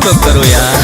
तो करो यार।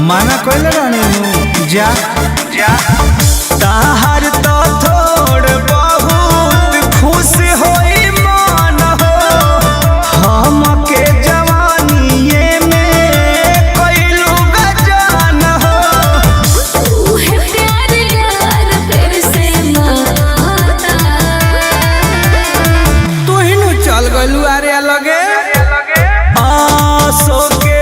माना कोइले रानी जा जा ताहर तो थोड़ बहुत खुश होई मन हो हमके जवानीए में कोइलू गजान हो उहे प्यार यार फिर से माता तू ही नु चल गइलू आरे लगे आसो के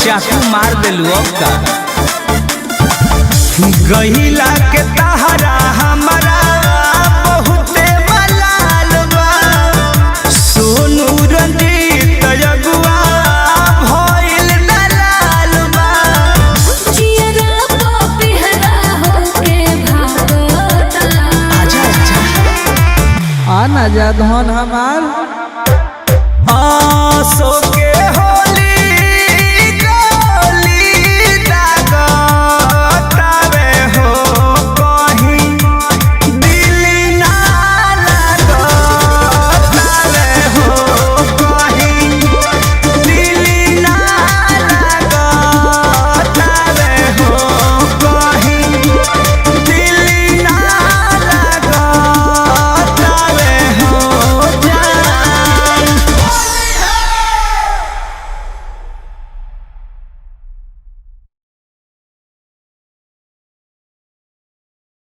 चाकू मार दिलू अब का गहिला के तहरा हमारा बहुते मलाल बा सोनू रंजीत जगुआ भइल दलाल बा जियरा पिहरा होके भागता आजा आजा आना जा धन हमार आसो के